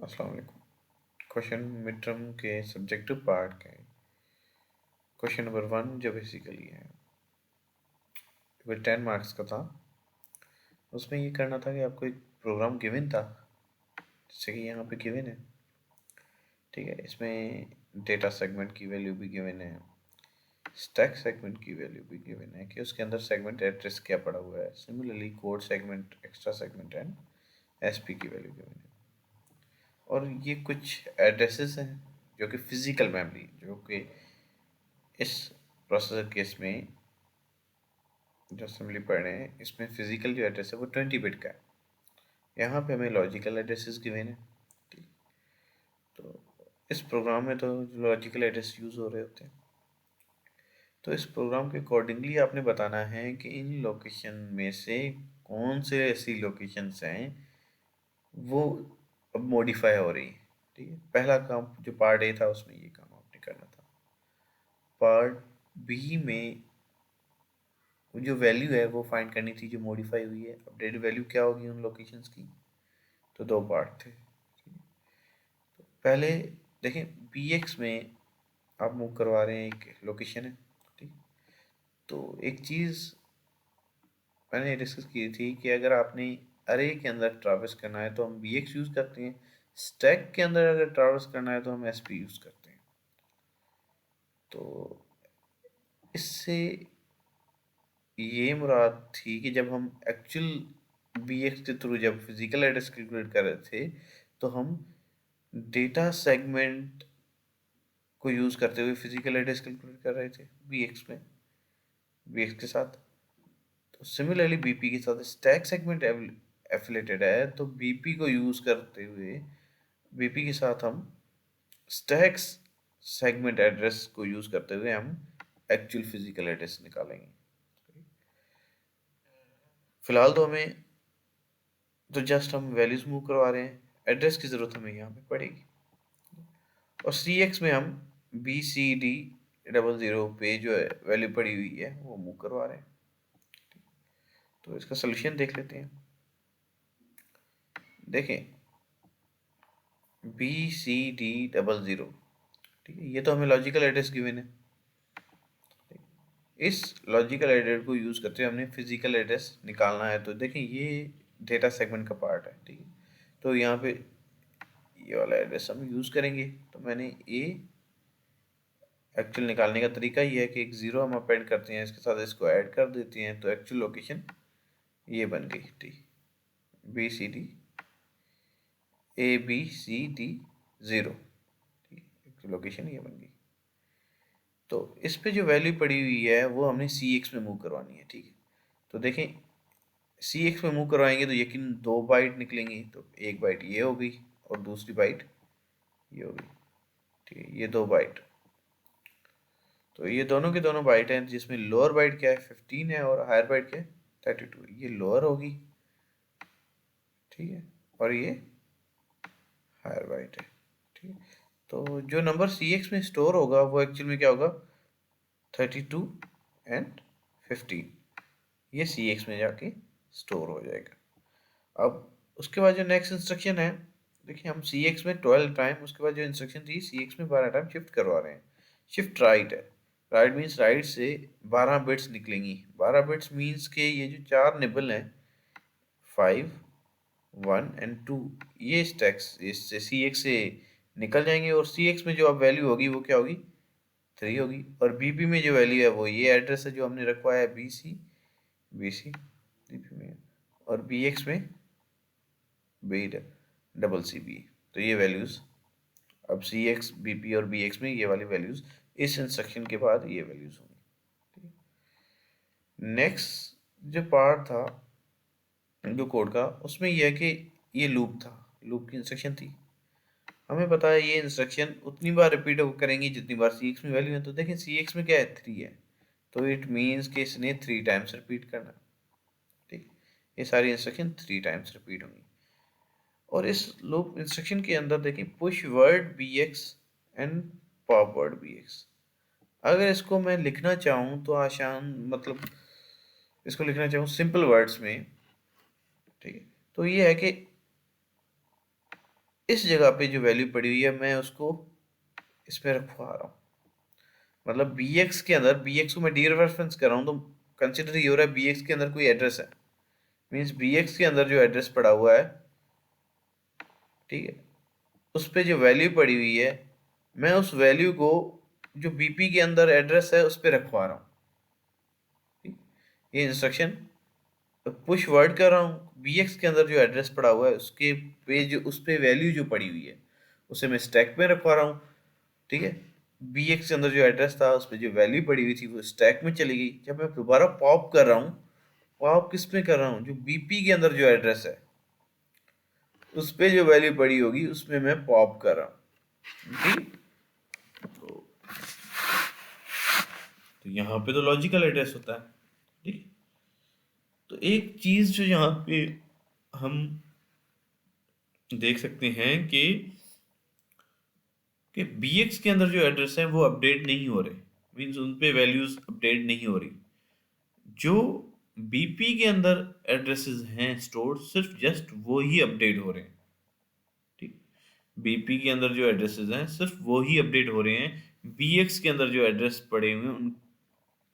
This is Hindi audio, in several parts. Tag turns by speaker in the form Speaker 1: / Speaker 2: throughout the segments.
Speaker 1: अस्सलाम वालेकुम। क्वेश्चन मिड टर्म के सब्जेक्टिव पार्ट के क्वेश्चन नंबर 1 जो बेसिकली है वो 10 मार्क्स का था। उसमें ये करना था कि आपको एक प्रोग्राम गिवन था, जैसे कि यहाँ पे गिवन है। ठीक है, इसमें डेटा सेगमेंट की वैल्यू भी गिवन है, स्टैक सेगमेंट की वैल्यू भी गिवन है कि उसके अंदर सेगमेंट एड्रेस क्या पड़ा हुआ है। Similarly code segment, extra segment and SP की वैल्यू गिवन है। और ये कुछ एड्रेसेस हैं जो कि फिजिकल मेमोरी, जो कि इस प्रोसेसर केस में जो असेंबली पढ़ रहे हैं, इसमें फिजिकल जो एड्रेस है वो 20 बिट का है। यहाँ पे हमें लॉजिकल एड्रेसेस गिवन है। ठीक, तो इस प्रोग्राम में तो लॉजिकल एड्रेस यूज़ हो रहे होते हैं। तो इस प्रोग्राम के अकॉर्डिंगली आपने बताना है कि इन लोकेशन में से कौन से ऐसी लोकेशंस हैं वो अब मॉडिफाई हो रही है। ठीक है, पहला काम जो पार्ट ए था उसमें ये काम आपने करना था। पार्ट बी में वो जो वैल्यू है वो फाइंड करनी थी जो मॉडिफाई हुई है। अपडेट वैल्यू क्या होगी उन लोकेशंस की। तो दो पार्ट थे। पहले देखें, बी एक्स में आप मूव करवा रहे हैं, एक लोकेशन है। ठीक, तो एक चीज़ मैंने डिस्कस की थी कि अगर आपने अरे के अंदर ट्रैवर्स करना है तो हम बी एक्स यूज़ करते हैं। स्टैक के अंदर अगर ट्रैवर्स करना है तो हम एस पी यूज़ करते हैं। तो इससे ये मुराद थी कि जब हम एक्चुअल बी एक्स के थ्रू जब फिजिकल एड्रेस कैलकुलेट कर रहे थे तो हम डेटा सेगमेंट को यूज़ करते हुए फिजिकल एड्रेस कैलकुलेट कर रहे थे बी एक्स में, बी एक्स के साथ। तो सिमिलरली बीपी के साथ स्टैक सेगमेंट एफिलेटेड है, तो बीपी को यूज़ करते हुए बीपी के साथ हम स्टैक सेगमेंट एड्रेस को यूज़ करते हुए हम एक्चुअल फिजिकल एड्रेस निकालेंगे। फिलहाल तो हमें तो जस्ट हम वैल्यूज मूव करवा रहे हैं, एड्रेस की ज़रूरत हमें यहाँ पे पड़ेगी। और सी एक्स में हम B C D double zero पे जो है वैल्यू पड़ी हुई है वो मूव करवा रहे हैं। तो इसका सोल्यूशन देख लेते हैं। देखें, B C D double zero, ठीक है, ये तो हमें लॉजिकल एड्रेस गिवन है। इस लॉजिकल एड्रेस को यूज़ करते हुए हमने फिजिकल एड्रेस निकालना है। तो देखें, ये डेटा सेगमेंट का पार्ट है। ठीक है, तो यहाँ पे ये वाला एड्रेस हम यूज़ करेंगे। तो मैंने ए एक्चुअल निकालने का तरीका ये है कि एक ज़ीरो हम अपेंड करते हैं, इसके साथ इसको ऐड कर देते हैं, तो एक्चुअल लोकेशन ये बन गई। ठीक, B C D A B C D zero, ठीक, एक्चुअल लोकेशन ये बन गई। तो इस पे जो वैल्यू पड़ी हुई है वो हमने सी एक्स में मूव करवानी है। ठीक है, तो देखें, सी एक्स में मूव करवाएंगे तो यकीन 2 बाइट निकलेंगी। तो एक बाइट ये होगी और दूसरी बाइट ये होगी। ठीक है, ये 2 बाइट। तो ये दोनों के दोनों बाइट हैं, जिसमें लोअर बाइट क्या है 15 है और हायर बाइट क्या है 32। ये लोअर होगी, ठीक है, और ये हायर बाइट है। ठीक है, तो जो नंबर सी एक्स में स्टोर होगा वो एक्चुअल में क्या होगा 32 एंड 15। ये सी एक्स में जाके स्टोर हो जाएगा। अब उसके बाद जो नेक्स्ट इंस्ट्रक्शन है, देखिए हम सी एक्स में 12 टाइम, उसके बाद जो इंस्ट्रक्शन थी सी एक्स में 12 टाइम शिफ्ट करवा रहे हैं। शिफ्ट राइट है, राइट मीन्स राइट से 12 बिट्स निकलेंगी। 12 बिट्स मीन्स के ये जो चार निबल हैं 5 1 एंड 2, ये स्टैक्स इससे सी एक्स से निकल जाएंगे और सी एक्स में जो अब वैल्यू होगी वो क्या होगी 3 होगी। और बीपी में जो वैल्यू है वो ये एड्रेस है जो हमने रखवाया है बी सी बीपी में, और बी एक्स में बी डबल सी बी। तो ये वैल्यूज़ अब सी एक्स बी पी और बी एक्स में ये वाली वैल्यूज़ इस इंस्ट्रक्शन के बाद ये वैल्यूज़ होंगी। नेक्स्ट जो पार्ट था जो कोड का, उसमें यह है कि ये लूप था, लूप की इंस्ट्रक्शन थी। हमें पता है ये इंस्ट्रक्शन उतनी बार रिपीट करेंगी जितनी बार सी एक्स में वैल्यू है। तो देखें सी एक्स में क्या है 3 है, तो इट मीन्स कि इसने 3 टाइम्स रिपीट करना। ठीक, ये सारी इंस्ट्रक्शन 3 टाइम्स रिपीट होंगी। और इस लूप इंस्ट्रक्शन के अंदर देखिए push word B X and pop word B X. अगर इसको मैं लिखना चाहूँ तो आसान, मतलब इसको लिखना चाहूँ सिंपल वर्ड्स में, ठीक है, तो ये है कि इस जगह पे जो वैल्यू पड़ी हुई है मैं उसको इसमें रखवा रहा हूँ। मतलब बी एक्स के अंदर, बी एक्स को मैं डी रेफरेंस कर रहा हूँ, तो कंसिडर ये हो रहा है बी एक्स के अंदर कोई एड्रेस है, मीन्स बी एक्स के अंदर जो एड्रेस पड़ा हुआ है, ठीक है, उस पर जो वैल्यू पड़ी हुई है, मैं उस वैल्यू को जो बीपी के अंदर एड्रेस है उस पर रखवा रहा हूँ। ये इंस्ट्रक्शन पुश वर्ड कर रहा हूँ, बी एक्स के अंदर जो एड्रेस पड़ा हुआ है उसके पेज, उस पे वैल्यू जो पड़ी हुई है उसे मैं स्टैक में रखवा रहा हूँ, ठीक है। बी एक्स के अंदर जो एड्रेस था उस पर जो वैल्यू पड़ी हुई थी वो स्टैक में चली गई। जब मैं दोबारा पॉप कर रहा हूँ, पॉप किस में कर रहा हूँ, जो बीपी के अंदर जो एड्रेस है उस पे जो वैल्यू पड़ी होगी उसमें मैं पॉप कर रहा हूँ, ठीक। तो यहाँ पे तो लॉजिकल एड्रेस होता है, ठीक। तो एक चीज जो यहाँ पे हम देख सकते हैं कि बी एक्स के अंदर जो एड्रेस है वो अपडेट नहीं हो रहे, मीन्स उन पे वैल्यूज अपडेट नहीं हो रही। जो बीपी के अंदर एड्रेसेस हैं स्टोर, सिर्फ जस्ट वो ही अपडेट हो रहे हैं, ठीक। बीपी के अंदर जो एड्रेसेस हैं सिर्फ वो ही अपडेट हो रहे हैं। बीएक्स के अंदर जो एड्रेस पड़े हुए हैं, उन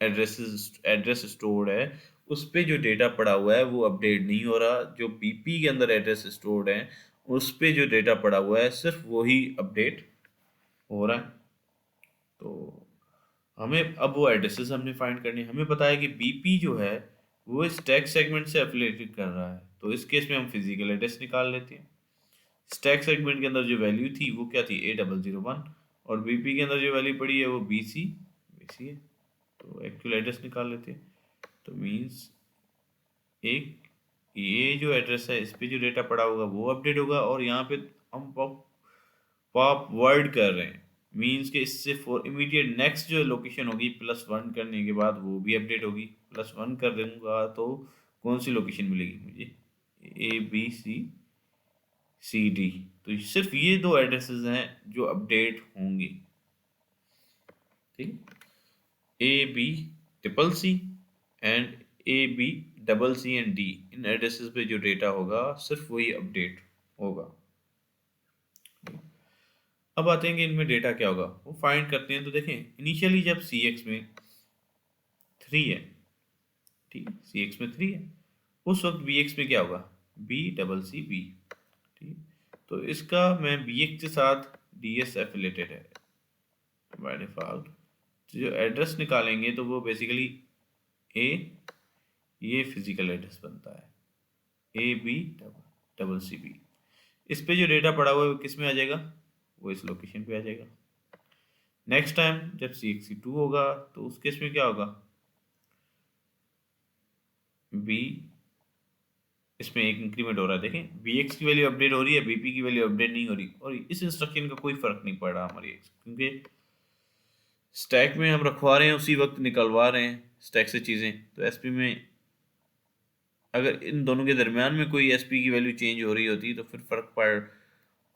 Speaker 1: एड्रेस स्टोर्ड है, उस पे जो डेटा पड़ा हुआ है वो अपडेट नहीं हो रहा। जो बीपी के अंदर एड्रेस स्टोर्ड है उस पे जो डेटा पड़ा हुआ है सिर्फ वही अपडेट हो रहा है। तो हमें अब वो एड्रेसेस हमने फाइंड करनी है। हमें पता है कि बीपी जो है वो स्टैक सेगमेंट से एफिलिएटेड कर रहा है, तो इस केस में हम फिजिकल एड्रेस निकाल लेते हैं। स्टैक सेगमेंट के अंदर जो वैल्यू थी वो क्या थी, A001, और बीपी के अंदर जो वैल्यू पड़ी है वो BC है। तो एक्चुअल एड्रेस निकाल लेते हैं। तो मीन्स एक ये जो एड्रेस है इस पे जो डेटा पड़ा होगा वो अपडेट होगा, और यहाँ पे हम पॉप पॉप वर्ड कर रहे हैं, मीन्स कि इससे फॉर इमीडिएट नेक्स्ट जो लोकेशन होगी +1 करने के बाद वो भी अपडेट होगी। +1 कर दूंगा तो कौन सी लोकेशन मिलेगी मुझे, ABCCD। तो सिर्फ ये दो एड्रेसेस हैं जो अपडेट होंगे, ठीक। ABC and ABC and D, in addresses पे जो डेटा होगा सिर्फ वही अपडेट होगा। अब आते हैं कि इनमें डेटा क्या होगा, वो फाइंड करते हैं। तो देखें इनिशियली जब CX में 3 है, ठीक है, CX में 3 है, उस वक्त BX में क्या होगा, BCCB, ठीक। तो इसका मैं BX के साथ DS एफिलेटेड है बाय डिफॉल्ट। तो जो एड्रेस निकालेंगे तो वो बेसिकली ए, ये फिजिकल एड्रेस बनता है ABCCB। इस पे जो डेटा पड़ा हुआ है वो किस में आ जाएगा, वो इस लोकेशन पे आ जाएगा। नेक्स्ट टाइम जब CXC2 होगा तो उस केस में क्या होगा, बी, इसमें एक इंक्रीमेंट हो रहा है, देखें BX की वैल्यू अपडेट हो रही है, BP की वैल्यू अपडेट नहीं हो रही, और इस इंस्ट्रक्शन का कोई फर्क नहीं पड़ रहा हमारी, क्योंकि स्टैक में हम रखवा रहे हैं उसी वक्त निकलवा रहे हैं स्टैक से चीज़ें। तो SP में अगर इन दोनों के दरमियान में कोई SP की वैल्यू चेंज हो रही होती तो फिर फर्क पड़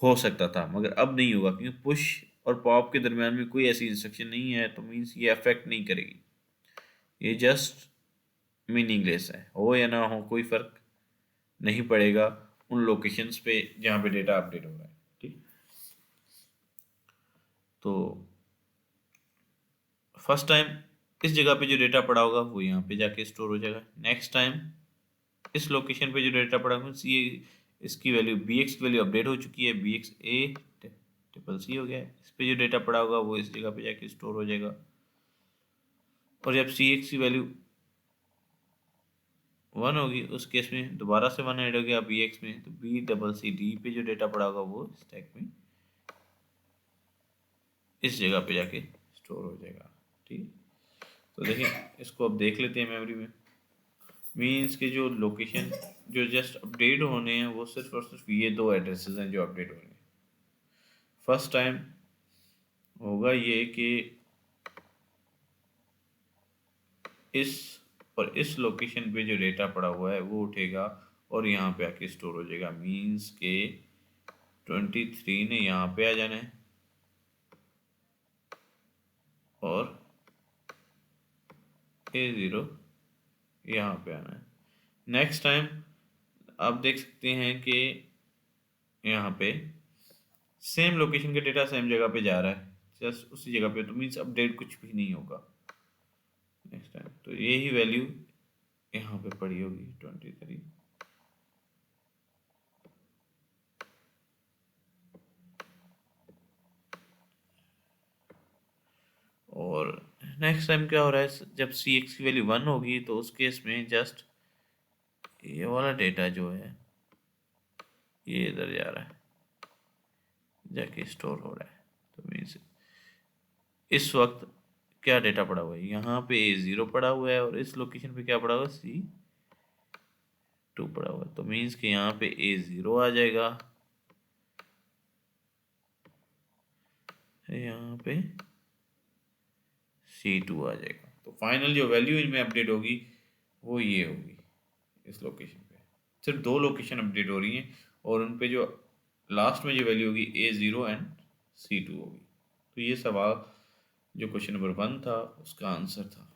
Speaker 1: हो सकता था, मगर अब नहीं होगा, क्योंकि पुश और पॉप के दरमियान में कोई ऐसी इंस्ट्रक्शन नहीं है, तो मीन्स ये अफेक्ट नहीं करेगी, ये जस्ट मीनिंगलेस है, हो या ना हो कोई फर्क नहीं पड़ेगा उन लोकेशंस पे जहाँ पे डेटा अपडेट हो रहा है, ठीक। तो फर्स्ट टाइम इस जगह पे जो डेटा पड़ा होगा वो यहाँ पे जाके स्टोर हो जाएगा। नेक्स्ट टाइम इस लोकेशन पे जो डेटा पड़ा होगा, ये इसकी वैल्यू BX की वैल्यू अपडेट हो चुकी है, BXA CCC हो गया है। इस पे जो डेटा पड़ा होगा वो इस जगह पे जाके स्टोर हो जाएगा, और जब CX की वैल्यू 1 होगी उस केस में दोबारा से 1 ऐड हो गया BX में, तो BCCD पे जो डेटा पड़ा होगा वो स्टैक में इस जगह पे जाके स्टोर हो जाएगा, ठीक। तो देखिए इसको अब देख लेते हैं मेमोरी में। मीन्स के जो लोकेशन जो जस्ट अपडेट होने हैं वो सिर्फ और सिर्फ ये दो एड्रेसेस हैं जो अपडेट हो रहे हैं। फर्स्ट टाइम होगा ये कि इस और इस लोकेशन पे जो डेटा पड़ा हुआ है वो उठेगा और यहाँ पे आके स्टोर हो जाएगा। मीन्स के 23 ने यहाँ पे आ जाना है और A0 यहाँ पे आना है। नेक्स्ट टाइम आप देख सकते हैं कि यहाँ पे सेम लोकेशन के डेटा सेम जगह पे जा रहा है, जस्ट उसी जगह पे, तो मीन्स अपडेट कुछ भी नहीं होगा नेक्स्ट टाइम। तो यही वैल्यू यहाँ पे पड़ी होगी 23। और नेक्स्ट टाइम क्या हो रहा है, जब सी एक्स की वैल्यू 1 होगी तो उस केस में जस्ट ये वाला डेटा जो है ये इधर जा रहा है, जाके स्टोर हो रहा है। तो मीन्स इस वक्त क्या डेटा पड़ा हुआ है, यहाँ पे A0 पड़ा हुआ है और इस लोकेशन पे क्या पड़ा हुआ है, C2 पड़ा हुआ है। तो मीन्स कि यहाँ पे A0 आ जाएगा, यहाँ पे C2 आ जाएगा। तो फाइनल जो वैल्यू इनमें अपडेट होगी वो ये होगी इस लोकेशन पे। सिर्फ 2 लोकेशन अपडेट हो रही हैं और उन पे जो लास्ट में जो वैल्यू होगी A0 एंड C2 होगी। तो ये सवाल जो क्वेश्चन नंबर 1 था उसका आंसर था।